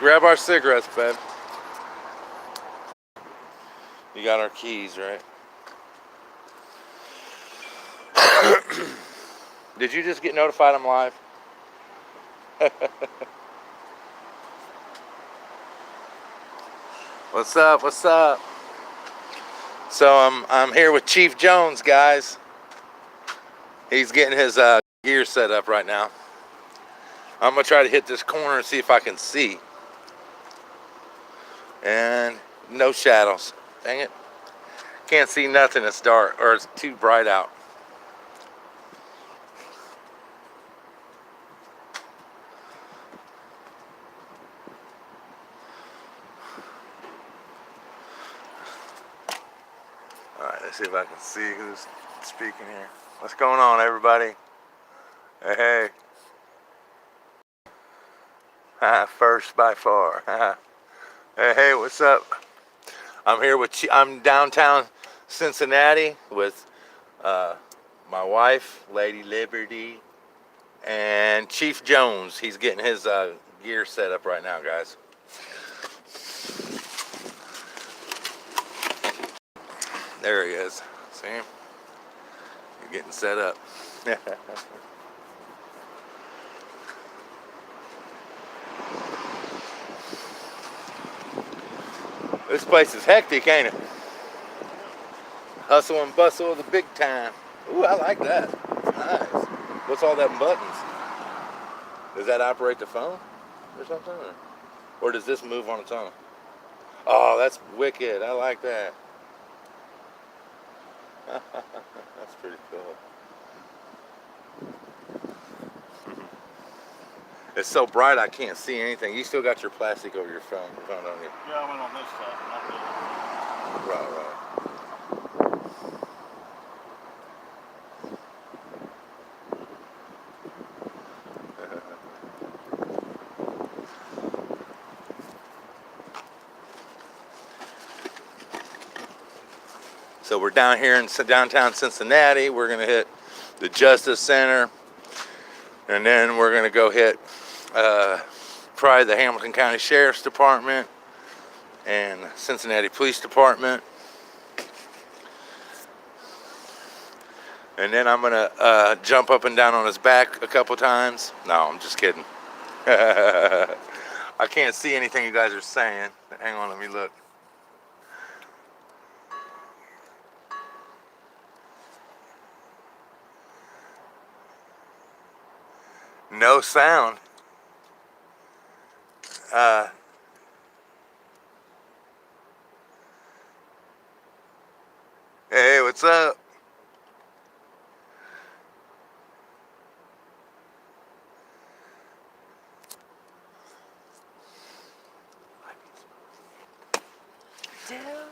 Grab our cigarettes, babe. You got our keys, right? Did you just get notified I'm live? What's up? What's up? So I'm here with Chief Jones, guys. He's getting his gear set up right now. I'm gonna try to hit this corner and see if I can see. And no shadows. Dang it. Can't see nothing. It's dark, or it's too bright out. Alright, let's see if I can see who's speaking here. What's going on, everybody? Hey, hey. First by far. Hey, what's up? I'm here with, I'm downtown Cincinnati with my wife, Lady Liberty, and Chief Jones. He's getting his gear set up right now, guys. There he is. See him? He's getting set up. This place is hectic, ain't it? Hustle and bustle of the big time. Ooh, I like that. Nice. What's all that buttons? Does that operate the phone or something? Or does this move on its own? Oh, that's wicked. I like that. That's pretty cool. It's so bright I can't see anything. You still got your plastic over your phone, don't you? Yeah, I went on this side. Right. So we're down here in downtown Cincinnati. We're gonna hit the Justice Center, and then we're gonna go hit probably the Hamilton County Sheriff's Department and Cincinnati Police Department. And then I'm gonna jump up and down on his back a couple times. No, I'm just kidding. I can't see anything you guys are saying. Hang on, let me look. No sound. Hey, what's up?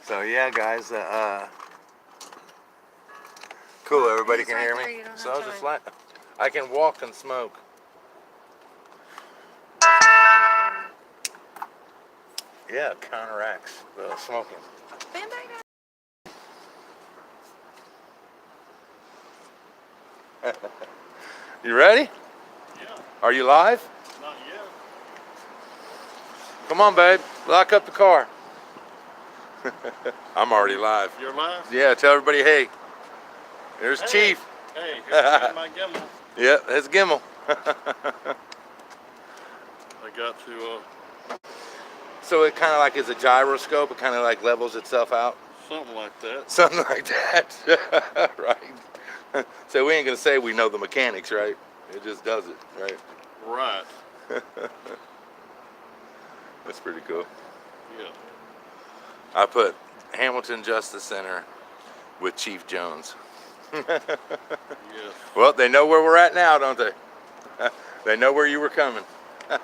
So yeah, guys, cool. Everybody can hear me. So I just like, I can walk and smoke. Yeah, counteracts the smoking. You ready? Yeah. Are you live? Not yet. Come on, babe. Lock up the car. I'm already live. You're live? Yeah, tell everybody, hey. There's Hey. Chief. Hey, here's my gimbal. Yep, that's Gimmel. I got to, So it kind of like is a gyroscope. It kind of like levels itself out. something like that. Something like that. Right. So we ain't going to say we know the mechanics, right? It just does it, right? Right. That's pretty cool. Yeah. I put Hamilton Justice Center with Chief Jones. Yes. Well, they know where we're at now, don't they? They know where you were coming. Yeah.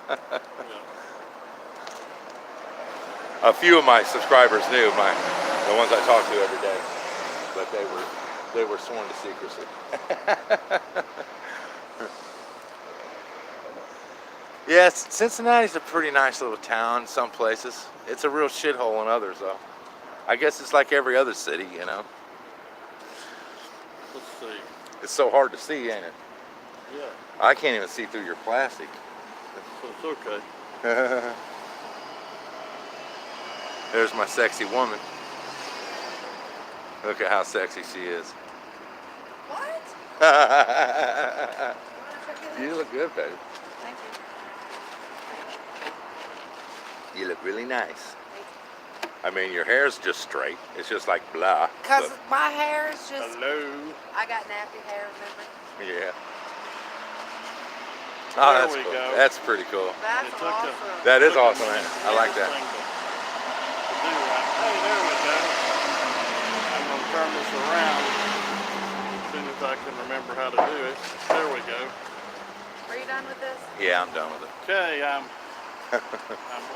A few of my subscribers knew, the ones I talk to every day, but they were sworn to secrecy. Yes, Cincinnati's a pretty nice little town in some places. It's a real shithole in others, though. I guess it's like every other city, you know. Let's see. It's so hard to see, ain't it? Yeah. I can't even see through your plastic. So it's okay. There's my sexy woman. Look at how sexy she is. What? You look good, baby. Thank you. You look really nice. I mean, your hair's just straight. It's just like blah. Because my hair is just... Hello. I got nappy hair, remember? Yeah. Oh, There that's we cool. go. That's pretty cool. That's It took a- awesome. That is Took a awesome, man. minute I like for that. everything to do right. Hey, there we go. I'm going to turn this around as soon as I can remember how to do it. There we go. Are you done with this? Yeah, I'm done with it. Okay, I'm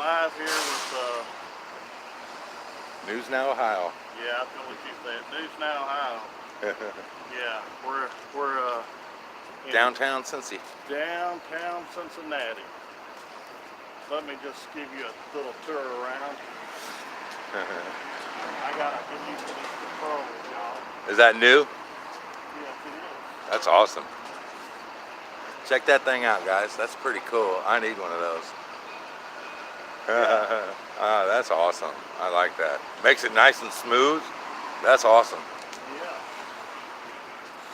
live here with, News Now, Ohio. yeah, I feel like you said News Now, Ohio. Yeah, we're in Downtown Cincy. downtown Cincinnati. Let me just give you a little tour around. I gotta get used to this control, y'all. Is that new? Yes, it is. That's awesome. Check that thing out, guys. That's pretty cool. I need one of those. That's awesome. I like that. Makes it nice and smooth. That's awesome. Yeah.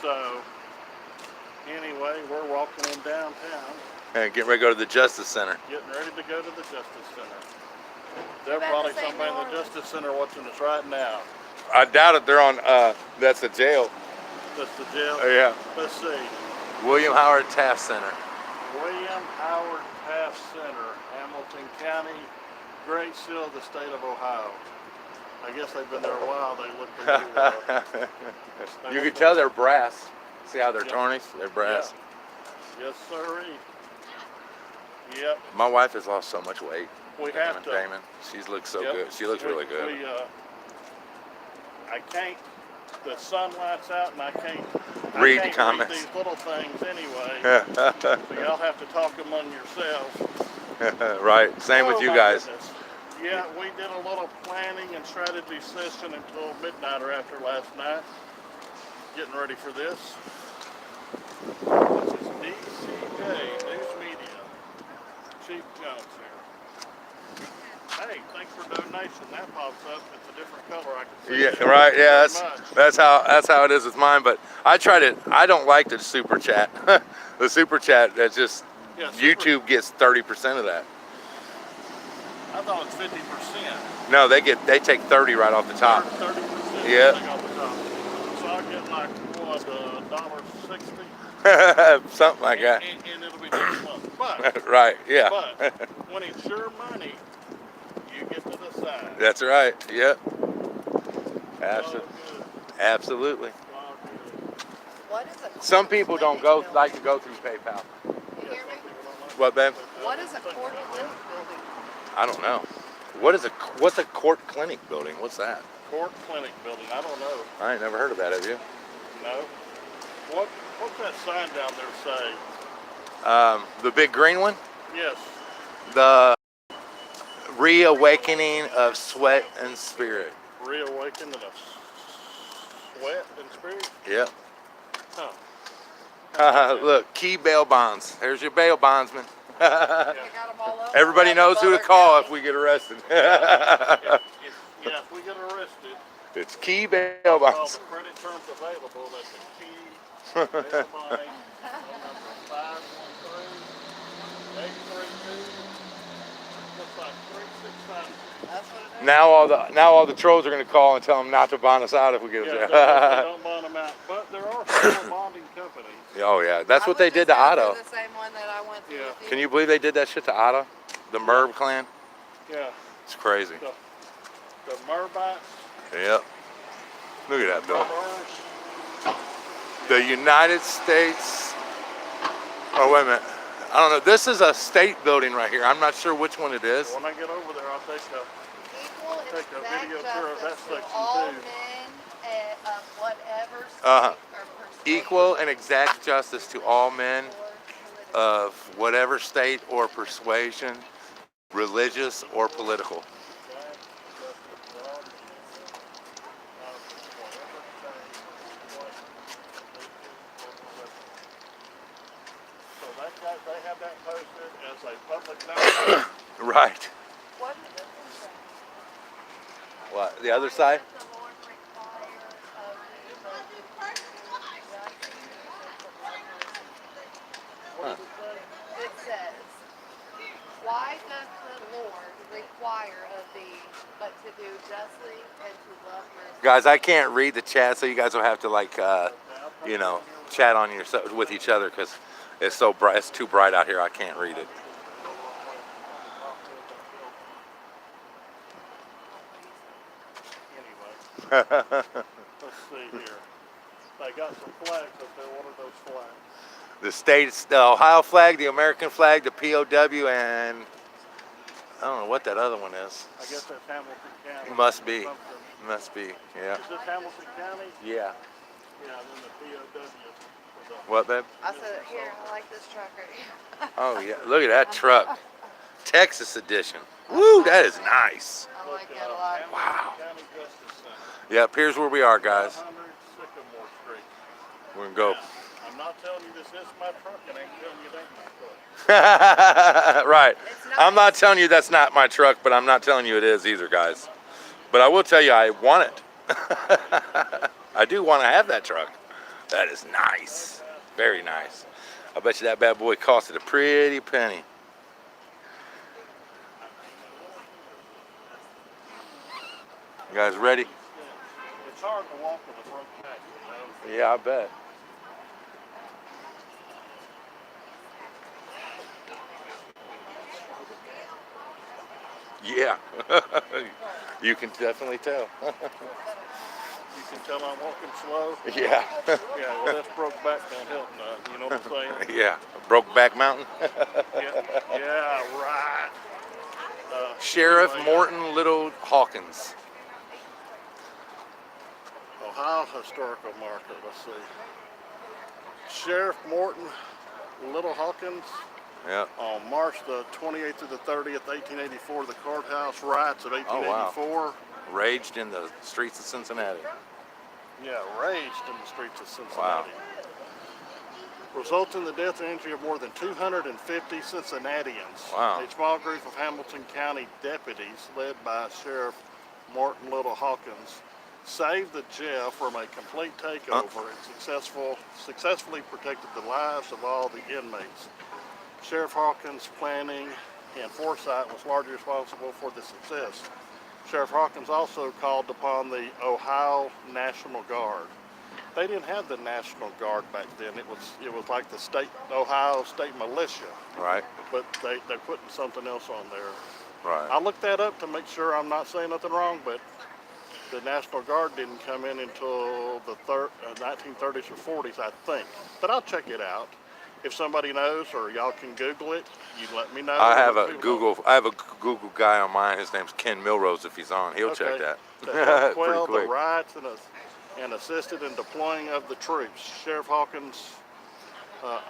So, anyway, we're walking in downtown, And get ready to go to the Justice Center. getting ready to go to the Justice Center. We're There's about probably to say somebody in New the Orleans. Justice Center watching us right now. I doubt it. They're on. That's the jail. That's the jail. Yeah. Let's see. William Howard Taft Center. William Howard Taft Center, Hamilton County, Great Seal of the state of Ohio. I guess they've been there a while. They look pretty You can tell they're brass. See how they're Yeah. tarnished? They're brass. Yes, sirree. Yep. My wife has lost so much weight. We have to. Damon. She looks so Yep. good. She looks really good. I can't. The sun lights out, and I can't Read the Read comments. these little things anyway. So y'all have to talk among yourselves. Right. Same with Oh, you my guys. goodness. Yeah, we did a little planning and strategy session until midnight or after last night. Getting ready for this. This is DCJ News Media. Chief Jones here. Hey, thanks for donation. That pops up. It's a different color. I can see. Yeah, it. right. Thank you Yeah, very much. that's how it is with mine. But I try to. I don't like the super chat. The super chat. That's just Yeah, super- YouTube gets 30% of that. I thought it's 50%. No, they take 30 right off the top. 30%. Yeah. Off the top. So I'll get like what, $1.60. Something like that. And it'll be next month. But Right. Yeah. But when it's your money, you get to decide. That's right. Yep. All good. Absolutely. All good. What is a Some people don't like to go through PayPal. You Yeah, hear some me? people don't like What, babe? What is a court clinic building? I don't know. What's a court clinic building? What's that? Court clinic building. I don't know. I ain't never heard of that. Have you? No. What's that sign down there say? The big green one. Yes. The reawakening of sweat and spirit. Reawakening of sweat and spirit. Yep. Huh. Look, key bail bonds. There's your bail bondsman. You got them all over. Everybody knows who to call if we get arrested. If we get arrested, It's key bail all bonds. the credit terms available at the key bail bond, phone number 513-832. Looks like 3600. That's what it is. Now all the trolls are gonna call and tell them not to bond us out if we get Yeah, us. don't bond them out. But there are several bonding companies. Oh yeah, that's I what they was did just to out there Otto. The same one that I went through Yeah. with you. Can you believe they did that shit to Otto? The Merv clan? Yeah. It's crazy. The Murbites. Yep. Look at that building. Murbers. The United States. Oh wait a minute. I don't know. This is a state building right here. I'm not sure which one it is. When I get over there, I'll take a. Equal and Take a exact video tour of that justice to section, all too. men of whatever state Uh-huh. or persuasion Equal and exact justice to all men or political. of whatever state or persuasion, religious or political. So they have that posted as a public notice. Right. What did this one say? What? The other side? Does the Lord require of thee but to do justly and to love mercy? Huh. It says, why doth the Lord require of thee but to do justly and to love mercy? Guys, I can't read the chat, so you guys will have to like, you know, chat on yourself with each other because it's so bright. It's too bright out here. I can't read it. Anyway, let's see here. They got some flags up there. What are those flags? The states, the Ohio flag, the American flag, the POW, and I don't know what that other one is. I guess that's Hamilton County. Must be. Something. Must be. Yeah. Is this Hamilton County? Yeah. Yeah, and then the POW is the What, babe? I said, here, I like this truck right here. Oh yeah. Look at that truck. Texas edition. Woo, that is nice. I like that a lot. Wow. County Justice Center. Yep. Here's where we are, guys. 100 Sycamore Street. We're gonna go. Now, I'm not telling you this is my truck, and I ain't telling you it ain't my truck. Right. It's I'm not nice. telling you that's not my truck, but I'm not telling you it is either, guys. But I will tell you I want it. I do want to have that truck. That is nice. Very nice. I bet you that bad boy costed a pretty penny. You guys ready? It's hard to walk with a broke back, you know. Yeah, I bet. Yeah. You can definitely tell. You can tell I'm walking slow. Yeah. Yeah, well, that's broke back don't help none. You know what I'm saying? Yeah. Brokeback Mountain. Yeah, right. Sheriff Anyway, Morton Little Hawkins. Ohio historical marker. Let's see. Sheriff Morton Little Hawkins Yep. on March the 28th to the 30th, 1884. The courthouse riots of 1884. Raged in the streets of Cincinnati. Yeah, raged in the streets of Cincinnati. Wow. Resulted in the death and injury of more than 250 Cincinnatians. Wow. A small group of Hamilton County deputies, led by Sheriff Morton Little Hawkins, saved the jail from a complete takeover and successfully protected the lives of all the inmates. Sheriff Hawkins' planning and foresight was largely responsible for the success. Sheriff Hawkins also called upon the Ohio National Guard. They didn't have the National Guard back then. It was like the Ohio State Militia, Right. but they're putting something else on there. I Right. looked that up to make sure I'm not saying nothing wrong, but the National Guard didn't come in until the 1930s or 40s, I think. But I'll check it out. If somebody knows, or y'all can Google it, you let me know. I have a People Google. I have a Google guy on mine. His name's Ken Milrose. If he's on, he'll check Okay. that. To help Pretty quell the quick. riots and assisted in deploying of the troops. Sheriff Hawkins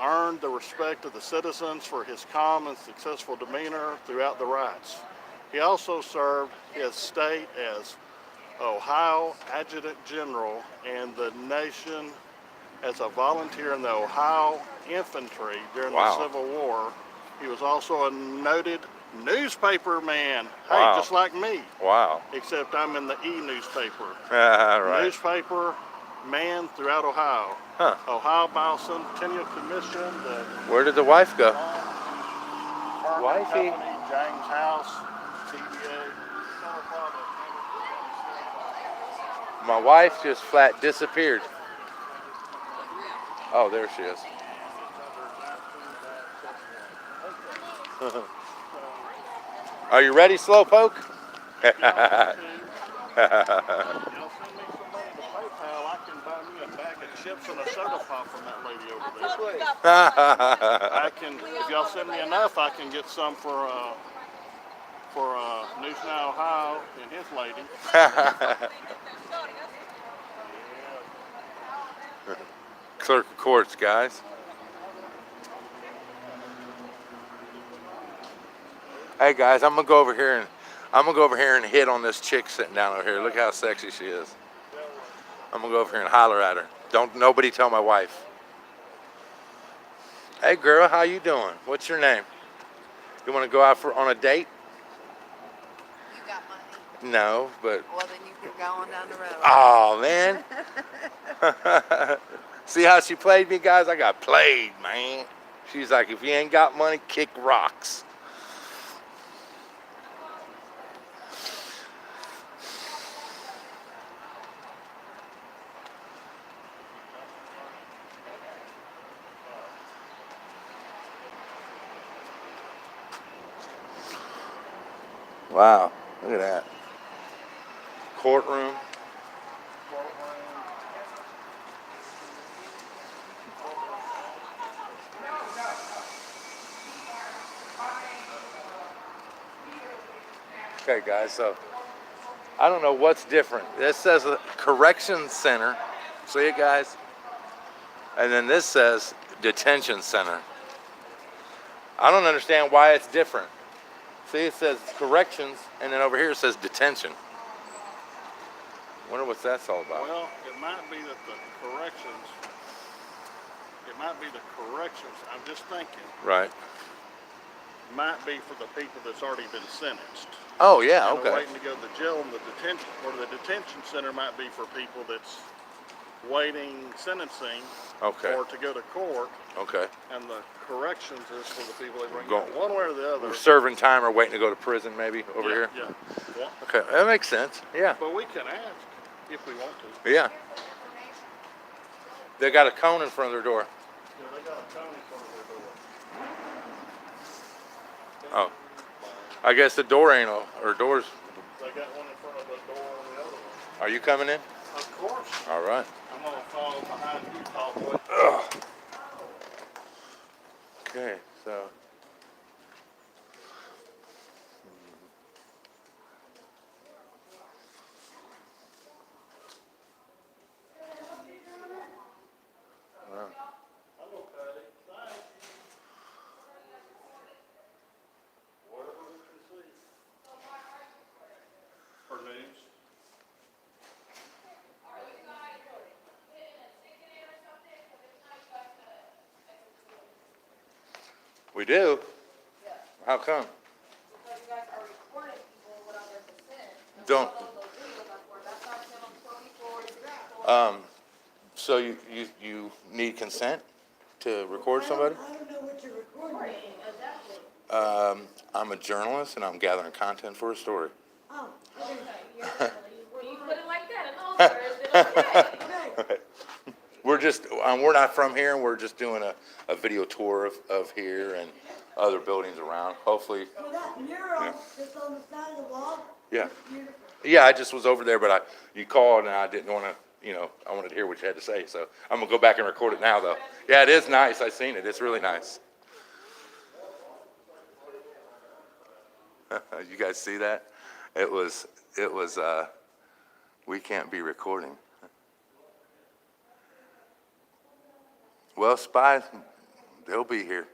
earned the respect of the citizens for his calm and successful demeanor throughout the riots. He also served his state as Ohio Adjutant General and the nation as a volunteer in the Ohio Infantry during Wow. the Civil War. He was also a noted newspaper man. Hey, Wow. just like me, Wow. except I'm in the e-newspaper. Right. Newspaper man throughout Ohio. Huh. Ohio Bicentennial Commission, the Where did the wife go? Farming Wifey. Company, James House, TBA. My wife just flat disappeared. Oh, there she is. Are you ready, Slowpoke? Y'all send me some money to PayPal, I can buy me a bag of chips and a soda pop from that lady over there. I can, if y'all send me enough, I can get some for News Now Ohio and his lady. Clerk of Courts, guys. Hey guys, I'm gonna go over here and hit on this chick sitting down over here. Look how sexy she is. I'm gonna go over here and holler at her. Don't nobody tell my wife. Hey girl, how you doing? What's your name? You want to go out on a date? You got money. No, but Well, then you keep going down the road. oh man. See how she played me, guys? I got played, man. She's like, if you ain't got money, kick rocks. Wow, look at that. Courtroom. Okay, guys, so I don't know what's different. This says a correction center. See it, guys? And then this says detention center. I don't understand why it's different. See, it says corrections, and then over here it says detention. Wonder what that's all about. Well, it might be that the corrections, it might be the corrections, I'm just thinking, Right. might be for the people that's already been sentenced. Oh, yeah, And are okay. waiting to go to the jail, and the detention center might be for people that's waiting sentencing Okay. or to go to court, Okay. and the corrections is for the people they bring Go- in. One way or the other. We're serving time or waiting to go to prison, maybe, over here? Yeah. Okay, that makes sense. Yeah. But we can ask if we want to. Yeah. They got a cone in front of their door. Yeah, they got a cone in front of their door. Oh. I guess the door ain't, or doors. They got one in front of the door on the other one. Are you coming in? Of course. All right. I'm gonna follow behind you, tall boy. Okay, so. Wow. I'm okay. Thanks. Whatever we can see. For news. We do? How come? Because you guys are recording people without their consent. Don't. That's not them on 24. So you need consent to record somebody? I don't know what you're recording. Exactly. I'm a journalist and I'm gathering content for a story. Oh, okay. When you put it like that, in those words, then okay. Okay. We're not from here, and we're just doing a video tour of here and other buildings around. Hopefully, Well, that mural that's on the side of the wall. yeah. is beautiful. Yeah, I just was over there, but you called and I didn't want to, I wanted to hear what you had to say. So I'm gonna go back and record it now, though. Yeah, it is nice. I've seen it. It's really nice. You guys see that? It was. We can't be recording. Well, spies, they'll be here.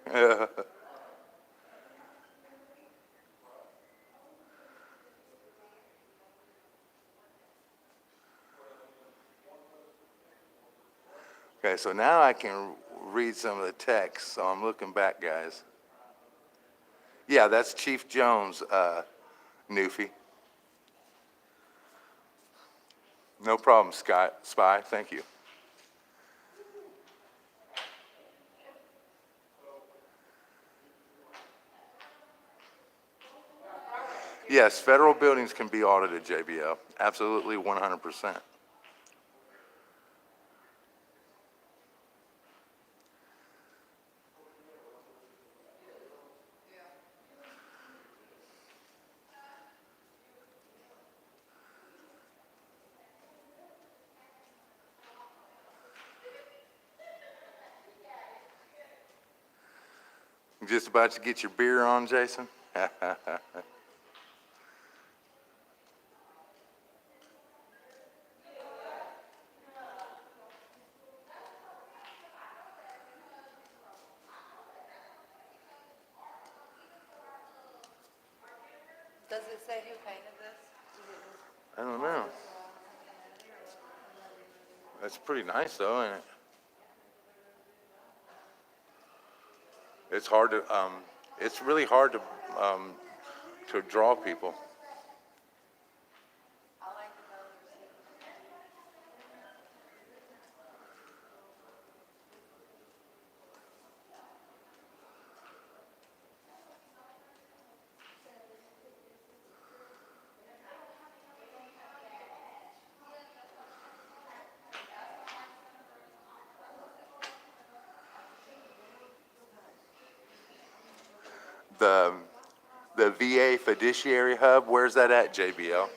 Okay, so now I can read some of the text. So I'm looking back, guys. Yeah, that's Chief Jones, Newfie. No problem, Spy. Thank you. Yes, federal buildings can be audited, JBL. Absolutely, 100%. Just about to get your beer on, Jason? Does it say who painted this? I don't know. That's pretty nice, though, isn't it? It's hard to, it's really hard to draw people. the VA fiduciary hub. Where's that at, JBL?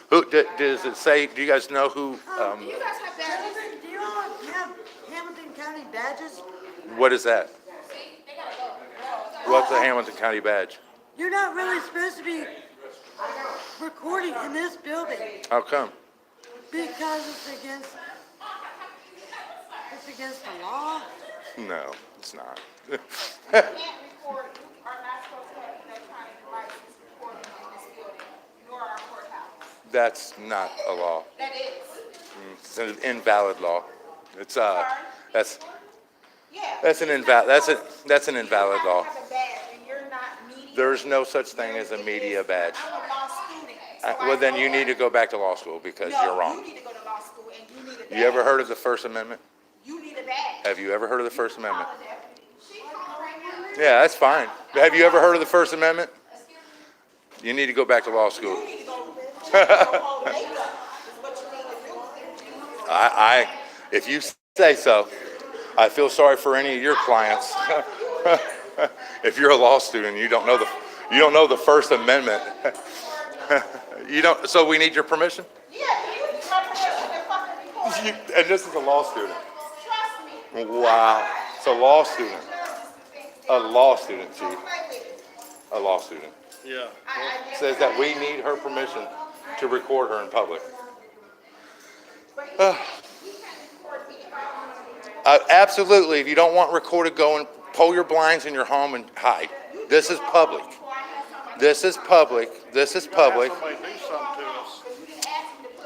Who does it say? Do you guys know who? You guys have badges. Gentlemen, do you all have Hamilton County badges? What is that? What's the Hamilton County badge? You're not really supposed to be recording in this building How come? because it's against the law. No, it's not. Can't record, you are not supposed to have electronic devices recording in this building, nor our courthouse. That's not a law. That is. It's an invalid law. It's that's Yeah. that's an You're invalid not supposed- that's an invalid You law. have to have a badge and you're not media. There's no such thing as a media badge. I'm a law student. so Well, I then know you need to that. go back to law school because No, you're you wrong. need to go to law school and you need a badge. You ever heard of the First Amendment? You need a badge. Have you ever heard of the First Amendment? Call a deputy. She's calling right now. Yeah, that's fine. Have you ever heard of the First Amendment? You need to go back to law school. You need to go home makeup is what you need to do. If you say so, I feel sorry for any of your clients. If you're a law student, you don't know the First Amendment. You don't. So we need your permission. Yeah, you need my permission to fucking record. And this is a law student. Trust me. Wow. It's a law student. A law student, Chief. A law student. Yeah. Says that we need her permission to record her in public. Absolutely. If you don't want recorded, go and pull your blinds in your home and hide. This is public. This is public. This is public. Somebody do something to us.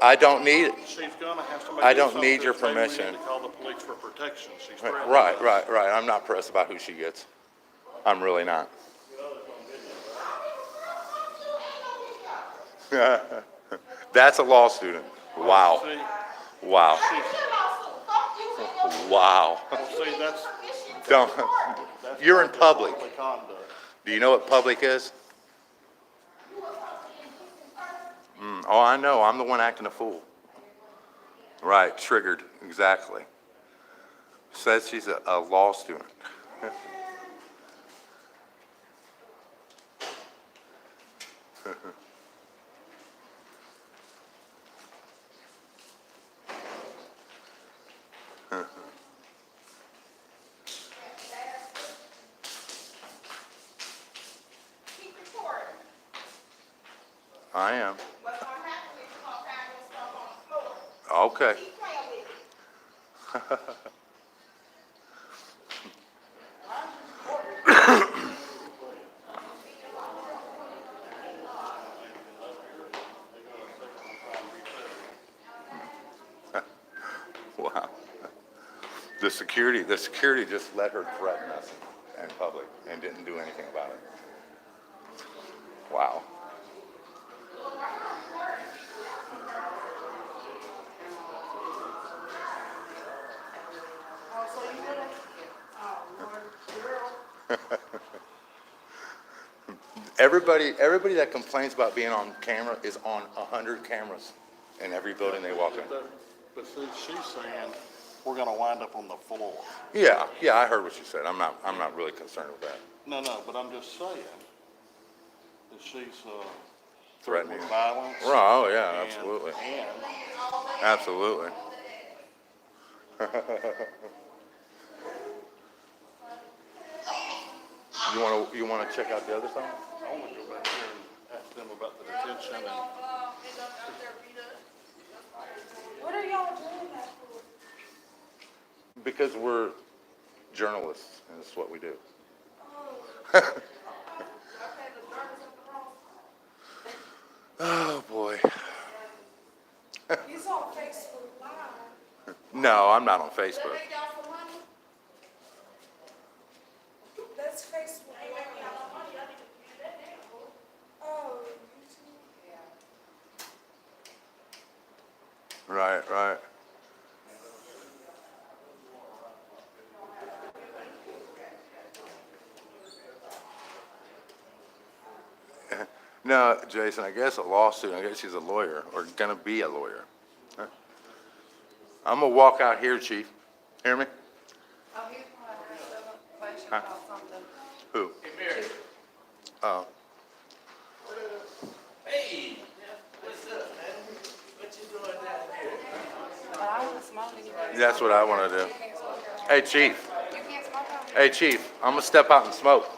I don't need it. She's gonna have to. I don't need your permission. We need to call the police for protection. She's threatening Right, us. right. I'm not pressed about who she gets. I'm really not. That's a law student. Wow. See, Wow. Wow. see, that's Don't. You're in public. the conduct. Do you know what public is? Oh, I know. I'm the one acting a fool. Right, triggered. Exactly. Says she's a law student. Keep recording. I am. What's gonna happen is you're gonna find your stuff on the floor. Okay. Keep playing with it. Wow. The security just let her threaten us in public and didn't do anything about it. Wow. Everybody that complains about being on camera is on 100 cameras in every building they walk in. But see, she's saying we're gonna wind up on the floor. Yeah, I heard what you said. I'm not really concerned with that. No, but I'm just saying that she's Threatening. with violence. Oh, yeah, and- absolutely. And Absolutely. You wanna check out the other side? I wanna go back there and ask them about the detention and What are y'all doing that for? Because we're journalists, and it's what we do. Oh, boy. He's on Facebook Live. No, I'm not on Facebook. They got some money? That's Facebook Live. Oh, YouTube? Yeah. Right. No, Jason, I guess a law student, I guess she's a lawyer, or gonna be a lawyer. Huh? I'm gonna walk out here, Chief. Hear me? Oh, he's gonna ask some questions Huh? about something. Who? Oh. But I want to smoke and you can't That's smoke what I out want to here. do. You can't smoke out Hey, here. Chief. You can't smoke out here. Hey, Chief. I'm gonna step out and smoke.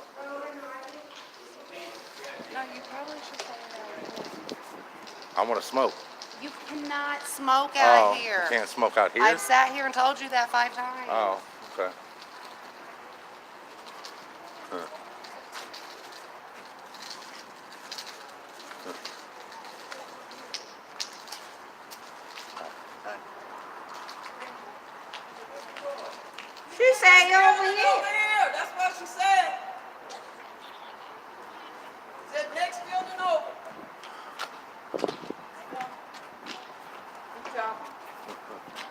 No, you probably should stay out here. I want to smoke. You cannot smoke out Oh, here. you can't smoke out here? I've sat here and told you that 5 times. Oh, okay. Huh. She said over here. here. That's what she said. Said next building over. Good job.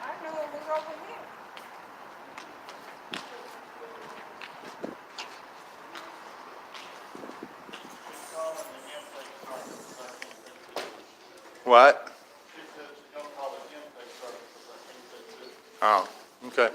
I knew it was over here. What? Oh, okay.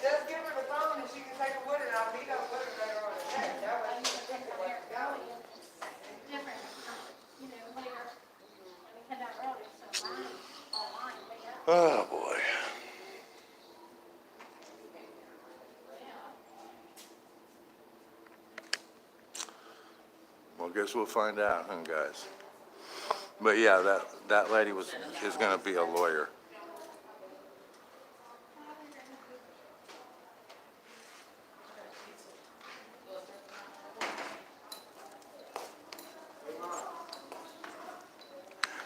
Just give her the phone and she can take it with her. I'll meet up with her later on today. That way she can take it where to go. different, you know, later. We had that earlier, so mine, online, but yeah. Oh, boy. Well, guess we'll find out, huh, guys? But yeah, that lady is gonna be a lawyer.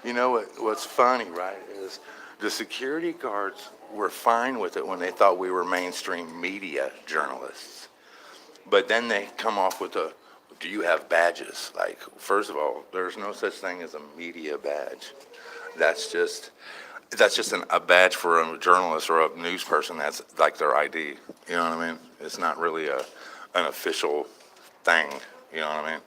You know what's funny, right, is the security guards were fine with it when they thought we were mainstream media journalists. But then they come off with do you have badges? Like, first of all, there's no such thing as a media badge. That's just a badge for a journalist or a news person. That's like their ID. You know what I mean? It's not really an official thing. You know what I mean?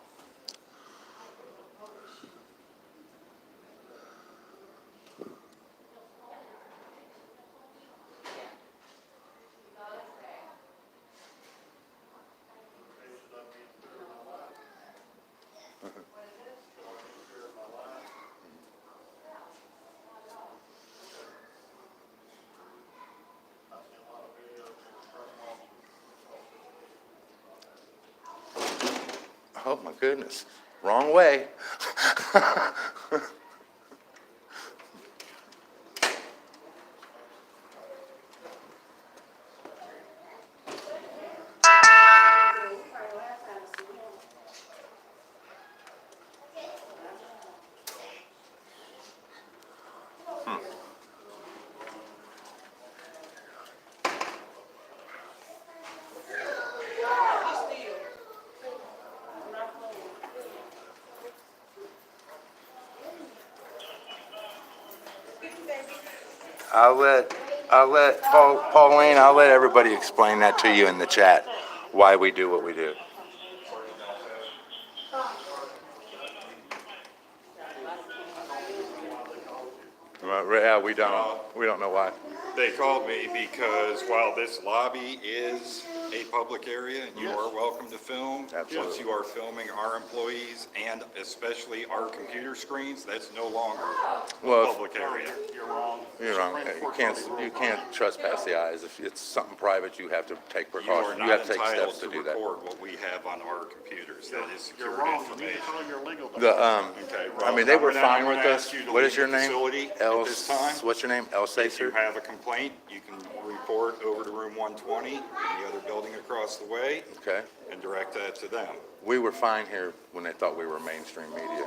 Oh my goodness, wrong way. Pauline, I'll let everybody explain that to you in the chat, why we do what we do. Yeah, we don't know why. They called me because while this lobby is a public area and you are welcome to film, Absolutely. once you are filming our employees and especially our computer screens, that's no longer Well, a public area. You're wrong. You're wrong. Supreme Court You can't trespass the eyes. If it's something private, you have to take You are precautions. You not have to take entitled steps to to do that. record what we have on our computers. That is You're secured wrong. You need to information. call your legal The department. Okay, I well, mean, they were I'm fine gonna with ask us. you to What is leave your the name? facility at this time. What's your name? El If you Sacer? have a complaint, you can report over to room 120 in the other building across the way Okay. and direct that to them. We were fine here when they thought we were mainstream media.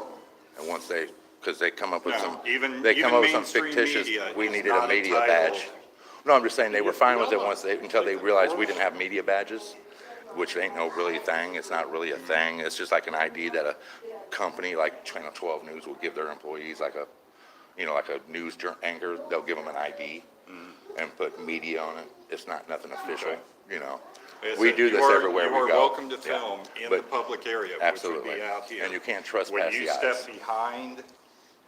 And once they because they come up with No, some, even- they come even up with some mainstream fictitious, media we is needed a not media entitled- badge. No, I'm just saying they were fine with it Y'all once they, until they realized we didn't have media badges, which ain't no really thing. It's not really a thing. It's just like an ID that a company like Channel 12 News will give their employees, like a, like a news anchor. They'll give them an ID and put media on it. It's not nothing official, Okay. you know. Is We that do you this are- everywhere we You are go. welcome to Yeah. film in But the public area, which absolutely. would be out here. And you can't trespass When you the step eyes. behind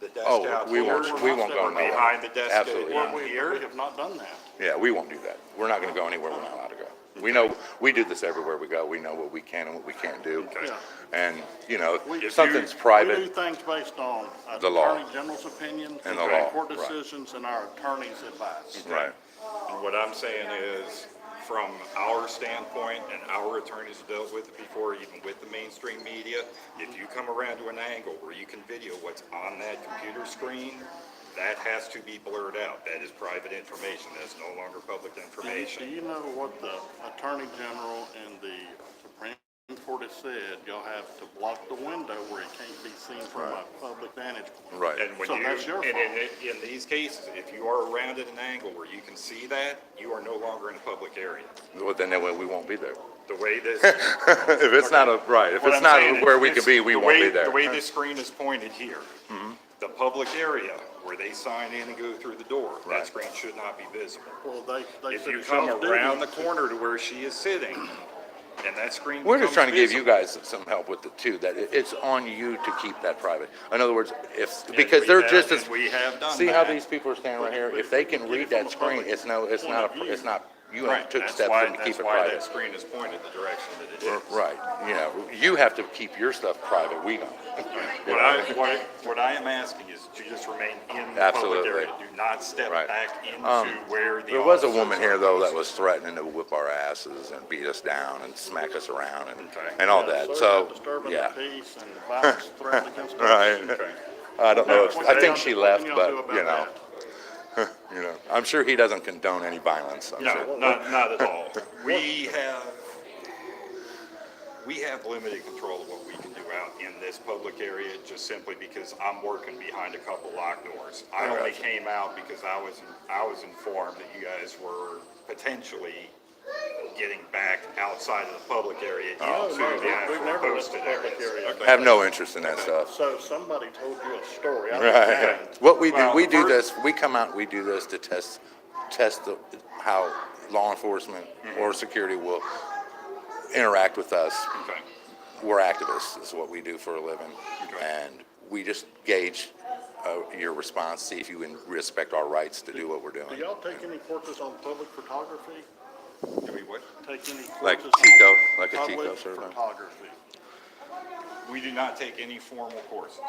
the desk Oh, out we here, won't go or nowhere. behind the desk Absolutely in not. We here, have not done that. Yeah, we won't do that. We're not going to go anywhere we're not allowed to go. We know, we do this everywhere we go. We know what we can and what we can't do. Okay. Yeah. And, if We- something's We do private, things based on The law. Attorney General's opinion, And the Supreme law, Court right. decisions, and our attorney's advice. right. and what I'm saying is, from our standpoint, and our attorneys dealt with it before, even with the mainstream media, if you come around to an angle where you can video what's on that computer screen, that has to be blurred out. That is private information. That's no longer public Do information. you know what the Attorney General and the Supreme Court has said? Y'all have to block the window where it can't be seen from a public vantage point. Right. And when So you, that's your and fault. in these cases, if you are around at an angle where you can see that, you are no longer in a public area. Well, then we won't be there. The way this, If it's not if what it's I'm not saying is where we this- could be, we the won't way- be there. The way this screen is pointed here, the public area where they sign in and go through the door, Right. that screen should not be visible. Well, they If said you it's come y'all's around duty. the corner to where she is sitting, and that screen We're just becomes trying to give you visible, guys some help with it too, that it's on you to keep that private. In other words, and because we they're have- just as, and we have done see how that. these people are standing right here? But If they if we can get read it from that a screen, public it's point not, of view. it's not, you Right, took that's steps why, to keep that's it why that private. screen is pointed the direction that it is. Right, you have to keep your stuff private, we don't. What I am asking is to just remain in the public Absolutely. area. Do not step Right. back into where the There was a officers woman here are though that posted. was threatening to whip our asses and beat us down and smack us around Okay. and all that, Sir, so, disturbing yeah. the peace and violence threatened against us. Right. Okay. I don't know, What I can think y'all- she what left, can y'all but, do about that? I'm sure he doesn't condone any violence, I'm sure. No, not at all. We have limited control of what we can do out in this public area, just simply because I'm working behind a couple locked doors. I only came out because I was informed that you guys were potentially getting back outside of the public area into no, the we've actual never left posted the public areas. area. Okay. I have no interest in that stuff. So somebody told you a story. I Right. understand. What we do, Well, we do first- this, we come out, we do this to test how law enforcement or security will interact with us. Okay. We're activists, is what we do for a living. Okay. And we just gauge your response, see if you respect our rights to do what we're Do doing. y'all take any courses on public photography? Do we what? Take any courses Like on Tico, like a Tico public sort of thing? photography? We do not take any formal courses.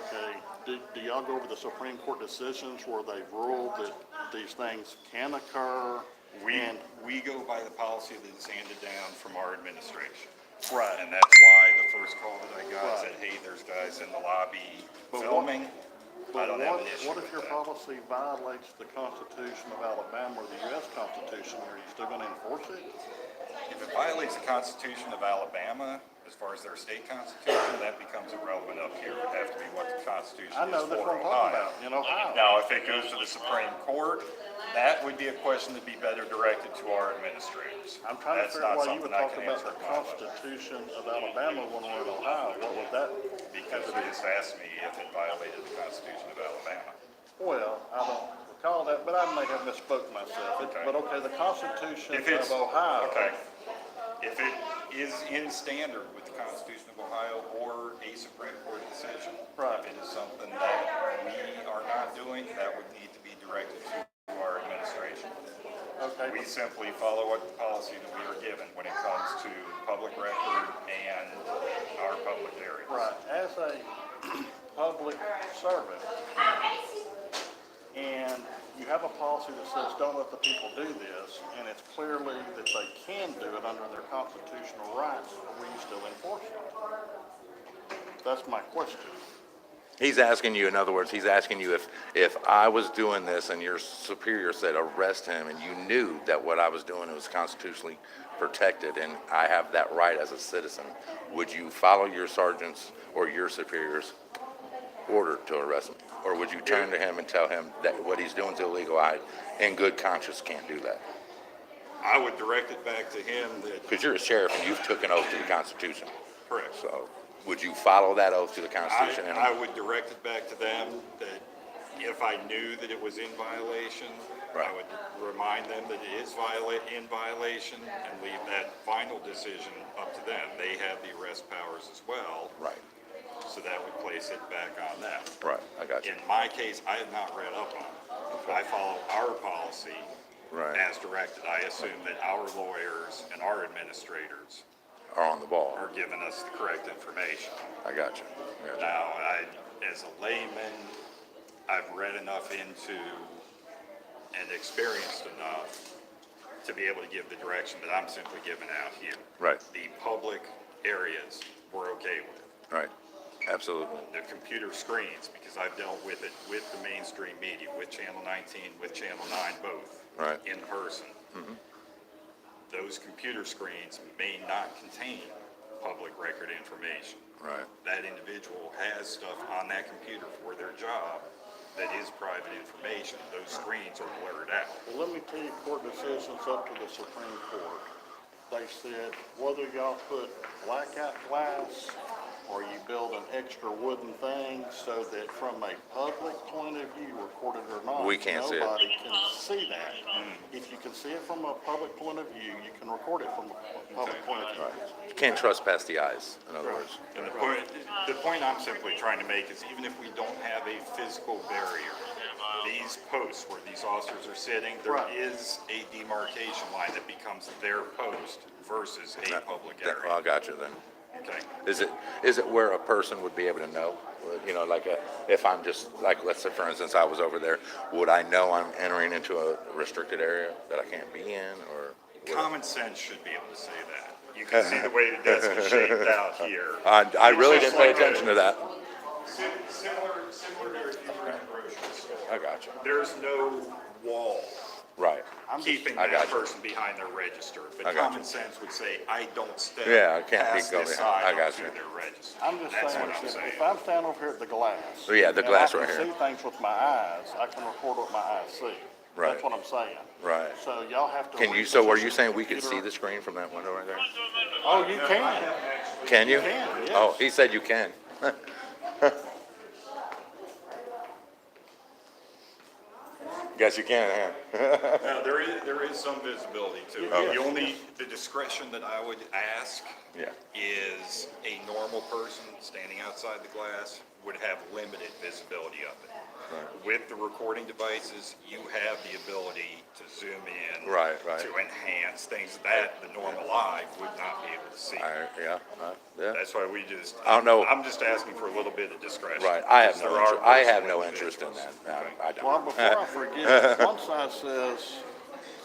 Okay, do y'all go over the Supreme Court decisions where they've ruled that these things can occur? We go by the policy that is handed down from our administration. Right. And that's why the first call that I got Right. said, hey, there's guys in the lobby But filming. I But don't have an issue what with if your that. policy violates the Constitution of Alabama or the U.S. Constitution? Are you still gonna enforce it? If it violates the Constitution of Alabama, as far as their state constitution, that becomes irrelevant up here. It would have to be what the Constitution I know, is that's for what I'm talking Ohio. about, in Ohio. Now, if it goes to the Supreme Court, that would be a question that'd be better directed to our administrators. I'm trying to That's figure out not why you something would I talk can about answer the at my level. Constitution of Alabama when we're in Ohio. What would that? Because you just asked me if it violated the Constitution of Alabama. Well, I don't recall that, but I may have misspoke myself. Okay. But okay, the Constitution If it's, of Ohio. okay, if it is in standard with the Constitution of Ohio or a Supreme Court decision, Right. if it is something that we are not doing, that would need to be directed to our administration. Okay, We simply follow what the policy that we are given when it comes to public record and our public areas. right, as a public servant, and you have a policy that says don't let the people do this, and it's clearly that they can do it under their constitutional rights, will you still enforce it? That's my question. He's asking you, in other words, he's asking you if I was doing this and your superior said arrest him and you knew that what I was doing was constitutionally protected and I have that right as a citizen, would you follow your sergeants or your superiors? order to arrest me? Or would you turn to him and tell him that what he's doing is illegal? I, in good conscience, can't do that. I would direct it back to him that, Because you're a sheriff and you've took an oath to the Constitution. correct. So would you follow that oath to the Constitution? I would direct it back to them that if I knew that it was in violation, Right. I would remind them that it is in violation and leave that final decision up to them. They have the arrest powers as well. Right, So that would place it back on them. right, I got you. In my case, I have not read up on it. I follow our policy Right. as directed. I assume that our lawyers and our administrators Are on the ball. are giving us the correct information. I got you. Yeah. Now, as a layman, I've read enough into and experienced enough to be able to give the direction that I'm simply giving out here. Right, The public areas we're okay with. right, absolutely. The computer screens, because I've dealt with it with the mainstream media, with Channel 19, with Channel 9, both. Right. In person. Those computer screens may not contain public record information. Right, That individual has stuff on that computer for their job that is private information. Those screens are blurred out. Well, let me tell you, court decisions up to the Supreme Court. They said whether y'all put blackout glass or you build an extra wooden thing so that from a public point of view, recorded or not, We can't see it. nobody can see that. If you can see it from a public point of view, you can record it from a public point of view. you can't trust past the eyes, in other words. And the point I'm simply trying to make is even if we don't have a physical barrier, these posts where these officers are sitting, there Right. is a demarcation line that becomes their post versus a public Well, I area. got you then. Okay. Is it where a person would be able to know? You know, like if I'm just, like, let's say for instance, I was over there, would I know I'm entering into a restricted area that I can't be in, or? Common sense should be able to say that. You can see the way the desk is shaped out here. I really It's didn't pay just like attention to that. Similar to if you were in a grocery store. I got you. There's no wall Right. keeping I got that you. person behind their register. I But got common you. sense would say, I don't step Yeah, I can't be past going this behind. side I got onto you. their register. I'm just That's saying, what I'm that saying. if I'm standing over here at the glass. Oh, yeah, the glass right And I here. can see things with my eyes, I can record what my eyes see. Right. That's what I'm saying. Right. So y'all have to. So are you reposition saying we could see computer- the screen from that window right there? Oh, you can. Can you? can, yes. Oh, he said you can. Guess you can, huh? Now, there is some visibility to it. Okay. The discretion that I would ask Yeah. is a normal person standing outside the glass would have limited visibility of it. With the recording devices, you have the ability to zoom in. Right. To enhance things that the normal eye would not be able to see. Yeah. That's why I don't know. I'm just asking for a little bit of discretion. Right. I have because no there are interest. I have personal no interest in individuals. that. I don't. Well, before I forget, one side says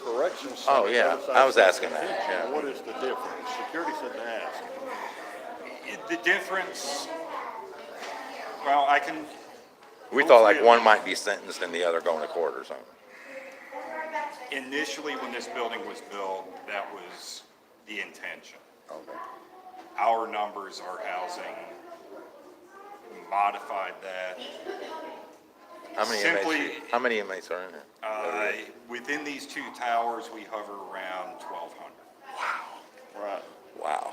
corrections. Center, Oh, yeah. the other side I was says asking that, detention. yeah. What is the difference? Security said to ask. The difference, well, I can, We thought like one might be sentenced and the other going to court or something. initially when this building was built, that was the intention. Okay. Our numbers, our housing modified that. How many inmates are in here? Within these two towers, we hover around 1,200. Right. Wow.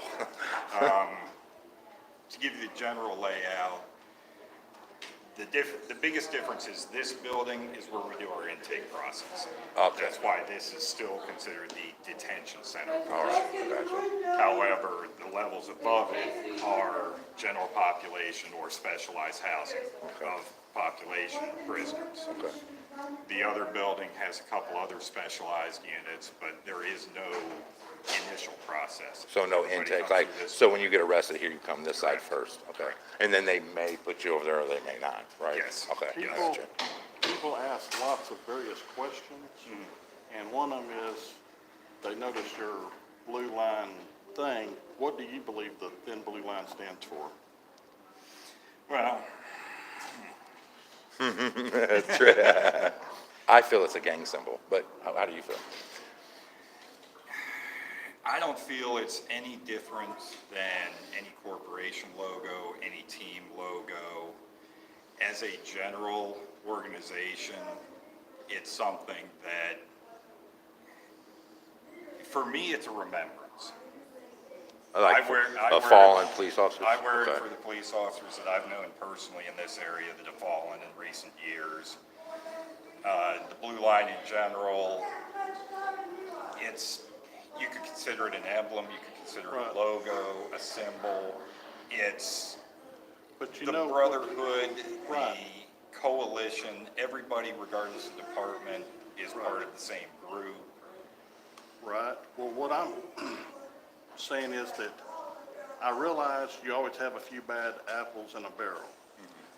To give you the general layout, the biggest difference is this building is where we do our intake process. Okay. That's why this is still considered the detention center. All right. I got you. However, the levels above it are general population or specialized housing of population prisoners. Okay. The other building has a couple other specialized units, but there is no initial process. So no Everybody intake, comes like, through this. so when you get arrested here, you come this side first, okay? And then they may put you over there or they may not, right? Yes. Okay, I People, got you. people ask lots of various questions, and one of them is, they notice your blue line thing. What do you believe the thin blue line stands for? Well, That's right. I feel it's a gang symbol, but how do you feel? I don't feel it's any different than any corporation logo, any team logo, as a general organization, it's something that, for me, it's a remembrance. Like I wear fallen it, police officers? I wear it Okay. for the police officers that I've known personally in this area that have fallen in recent years. The blue line in general, you could consider it an emblem, you could consider it Right. a logo, a symbol. It's But you the know, brotherhood, Right. the coalition, everybody regardless of department is part of the same group. right, well, what I'm saying is that I realize you always have a few bad apples in a barrel.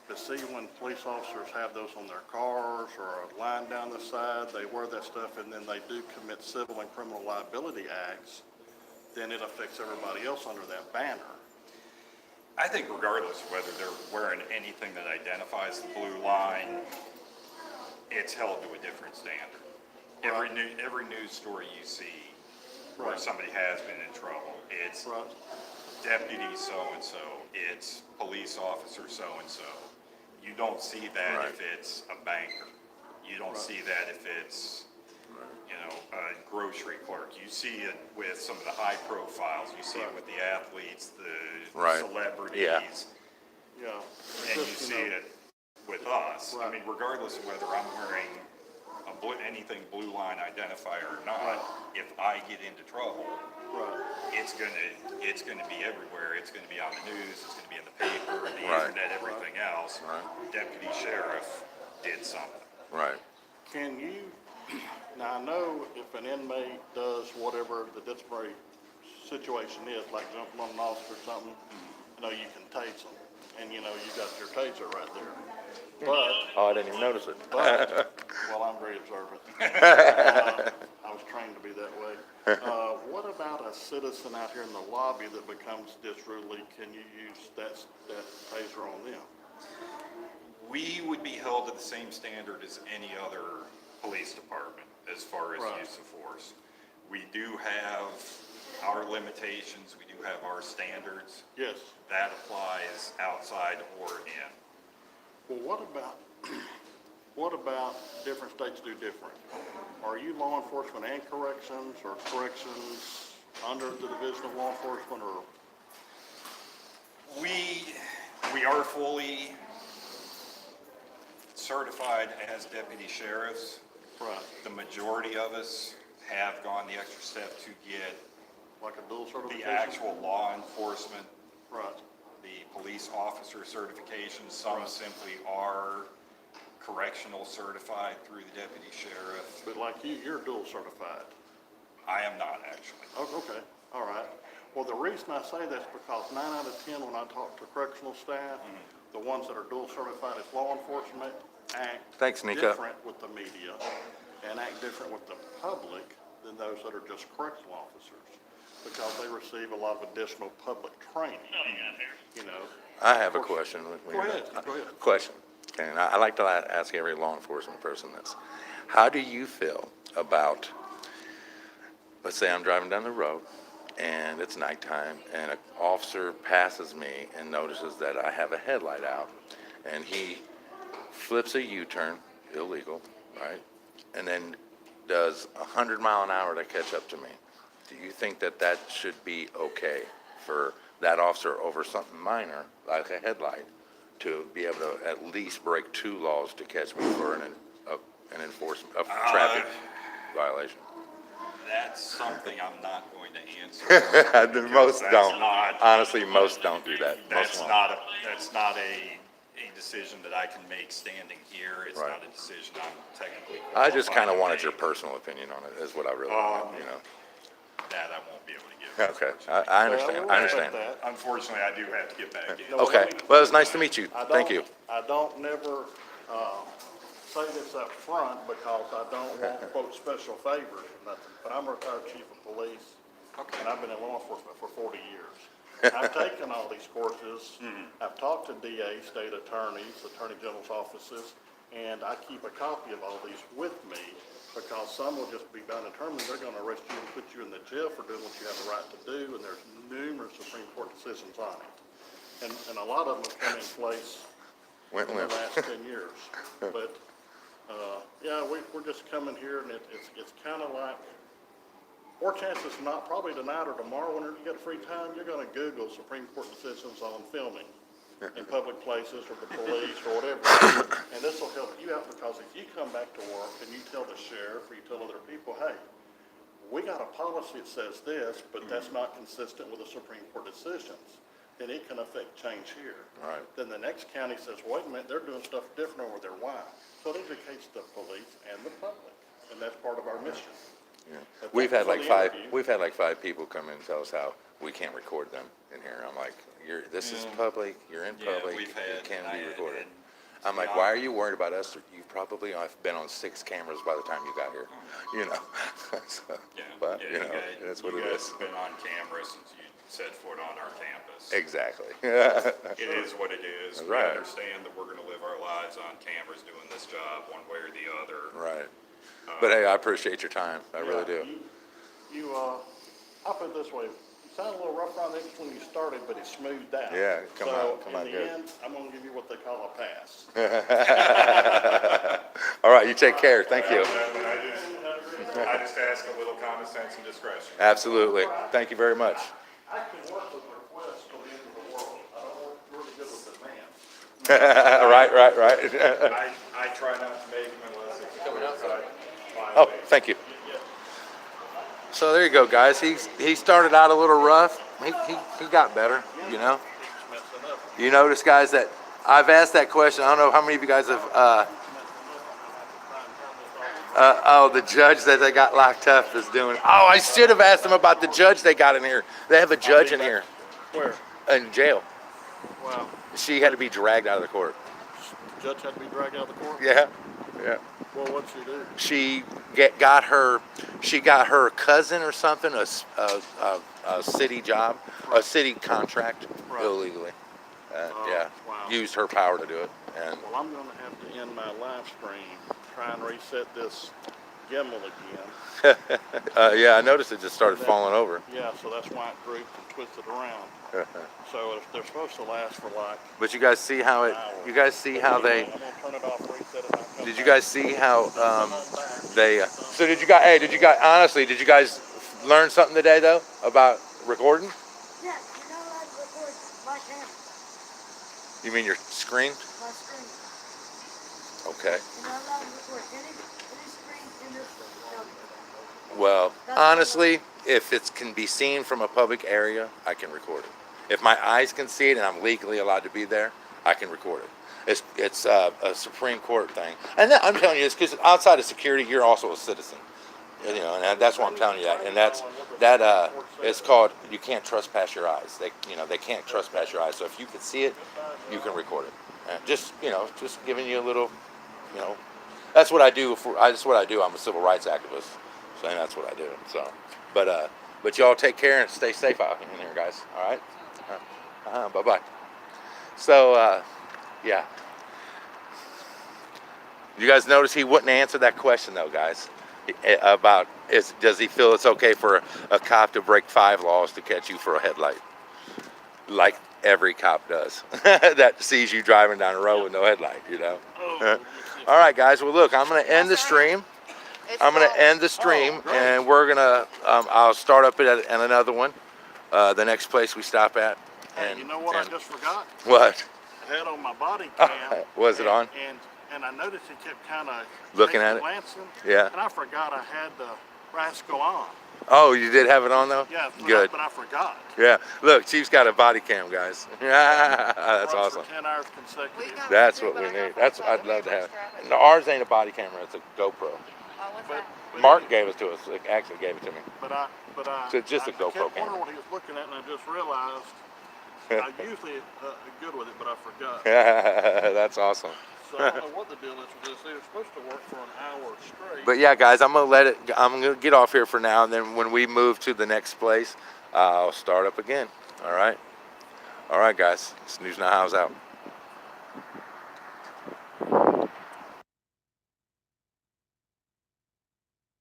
But see, when police officers have those on their cars or a line down the side, they wear that stuff and then they do commit civil and criminal liability acts, then it affects everybody else under that banner. I think regardless of whether they're wearing anything that identifies the blue line, it's held to a different standard. Every news story you see where Right. somebody has been in trouble, it's Right, deputy so-and-so, it's police officer so-and-so. You don't see that Right. if it's a banker. You don't see that if it's, a grocery clerk. You see it with some of the high profiles. You see it with the athletes, the Right. celebrities. Yeah. yeah. And you Just, see know, it with us. I Right. mean, regardless of whether I'm wearing anything blue line identifier or not, Right. if I get into trouble, Right, it's gonna be everywhere. It's gonna be on the news. It's gonna be in the paper, the Right. internet, everything else. Right. Deputy sheriff did something. Right. can you, now I know if an inmate does whatever the disciplinary situation is, like jumping on an officer or something, you can tase them. And you got your taser right there. But Oh, I didn't even notice it. But, well, I'm very observant. I was trained to be that way. What about a citizen out here in the lobby that becomes disorderly? Can you use that taser on them? We would be held to the same standard as any other police department as far as Right. use of force. We do have our limitations. We do have our standards. Yes. That applies outside or in. Well, what about different states do different? Are you law enforcement and corrections, or corrections under the Division of Law Enforcement, or? We are fully certified as deputy sheriffs. Right, The majority of us have gone the extra step to get like a dual certification? the actual law enforcement, Right, the police officer certification. Some Right. simply are correctional certified through the deputy sheriff. but like you're dual certified. I am not actually. Oh, okay, all right. Well, the reason I say that's because 9 out of 10, when I talk to correctional staff, the ones that are dual certified as law enforcement act Thanks, Nika. different with the media and act different with the public than those that are just correctional officers, because they receive a lot of additional public training, I have a question. Go ahead, go ahead. Question. And I like to ask every law enforcement person this. How do you feel about, let's say I'm driving down the road and it's nighttime and an officer passes me and notices that I have a headlight out and he flips a U-turn, illegal, right? And then does 100 mile an hour to catch up to me. Do you think that that should be okay for that officer over something minor, like a headlight, to be able to at least break 2 laws to catch me for an enforcement, a traffic violation? That's something I'm not going to answer. Most that's don't. not- Honestly, most don't do that. Most That's won't. not a decision that I can make standing here. It's Right. not a decision I'm technically I just qualified kind of to wanted your make. personal opinion on it, is what I really want, That I won't be able to give. Okay, I understand, I understand. That. Unfortunately, I do have to get back in. No, Okay, well, it was nice to meet you. I Thank don't- you. I don't never say this up front because I don't want, quote, special favors or nothing, but I'm a retired chief of police, and I've been in law enforcement for 40 years. I've taken all these courses. I've talked to DAs, state attorneys, attorney general's offices, and I keep a copy of all these with me because some will just be undetermined. They're going to arrest you and put you in the jail for doing what you have the right to do, and there's numerous Supreme Court decisions on it. And a lot of them have come in place Went in the limp. last 10 years. But, yeah, we're just coming here, and it's kind of like, or chances not, probably tonight or tomorrow, whenever you get free time, you're going to Google Supreme Court decisions on filming in public places or the police or whatever. And this will help you out, because if you come back to work and you tell the sheriff or you tell other people, hey, we got a policy that says this, but that's not consistent with the Supreme Court decisions, then it can affect change here. Right. Then the next county says, wait a minute, they're doing stuff different over there. Why? So it educates the police and the public, and that's part of our mission. Yeah. But We've thank had you like for the five. interview. We've had like 5 people come in and tell us how we can't record them in here. I'm like, this is public. You're in Yeah, public. we've It had, can be and recorded. to I'm be like, why are honest- you worried about us? You probably have been on 6 cameras by the time you got here. You know. So, Yeah, but yeah, you know, that's what you it guys is. have been on camera since you set foot on our campus. Exactly. It is what it is. That's We right. understand that we're gonna live our lives on cameras doing this job one way or the other. Right. But hey, I appreciate your time. I really do. I'll put it this way, you sound a little rough around the edges when you started, but it's smoothed out. Yeah, come out So in good. the end, I'm gonna give you what they call a pass. All right. You take care. Thank you. I just ask a little common sense and discretion. Absolutely. Thank you very much. I can work with requests till the end of the world. I don't work really good with demands. Right. I try not to make them unless it's coming outside. Oh, thank you. So there you go, guys. He started out a little rough. He got better, you know. You notice, guys, that I've asked that question. I don't know how many of you guys have. The judge that they got locked up is doing. Oh, I should have asked them about the judge they got in here. They have a judge in here Where? in jail. Wow. She had to be dragged out of the court. The judge had to be dragged out of the court? Yeah. Well, what'd she do? She got her cousin or something a city job, a city contract Right. illegally. Yeah, wow. used her power to do it. And Well, I'm gonna have to end my live stream, try and reset this gimbal again. yeah, I noticed it just started falling over. Yeah, so that's why it drooped and twisted around. So they're supposed to last for like But you guys see how it? an hour. You guys see how they? I'm gonna turn it off, reset it, and I'll come Did you back. guys see how they? So did you guys? Hey, did you guys? Honestly, did you guys learn something today though about recording? Yeah, you're not allowed to record my camera, You mean your screen? my screen. Okay. You're not allowed to record any screen in this building. Well, honestly, if it can be seen from a public area, I can record it. If my eyes can see it and I'm legally allowed to be there, I can record it. It's a Supreme Court thing. And I'm telling you this because outside of security, you're also a citizen. You know, and that's why I'm telling you that. And it's called you can't trespass your eyes. They can't trespass your eyes. So if you can see it, you can record it. And just giving you a little, that's what I do. That's what I do. I'm a civil rights activist. So that's what I do. So, but y'all take care and stay safe out in here, guys. All right. Bye bye. So, yeah. You guys notice he wouldn't answer that question though, guys. About does he feel it's okay for a cop to break 5 laws to catch you for a headlight, like every cop does that sees you driving down the road with no headlight, All right, guys. Well, look, I'm gonna end the stream. I'm gonna end the stream, and we're gonna. I'll start up at another one, the next place we stop at. Hey, And you know what I just forgot? What? I had on my body cam. Was it on? And I noticed he kept kind of Looking at it? glancing. Yeah. And I forgot I had the rascal on. Oh, you did have it on though? Yeah, Good. but I forgot. Yeah. Look, Chief's got a body cam, guys. That's Runs awesome. For 10 hours consecutive. That's what we need. That's what I'd love to have. No, ours ain't a body camera. It's a GoPro. Oh, what's that? Mark gave it to us. Like, actually gave it to me. But I So it's just a I GoPro kept camera. wondering what he was looking at, and I just realized I usually good with it, but I forgot. That's awesome. So I don't know what the deal is with this. They were supposed to work for an hour straight. But yeah, guys, I'm gonna get off here for now, and then when we move to the next place, I'll start up again. All right, guys. Snooze Now How's out.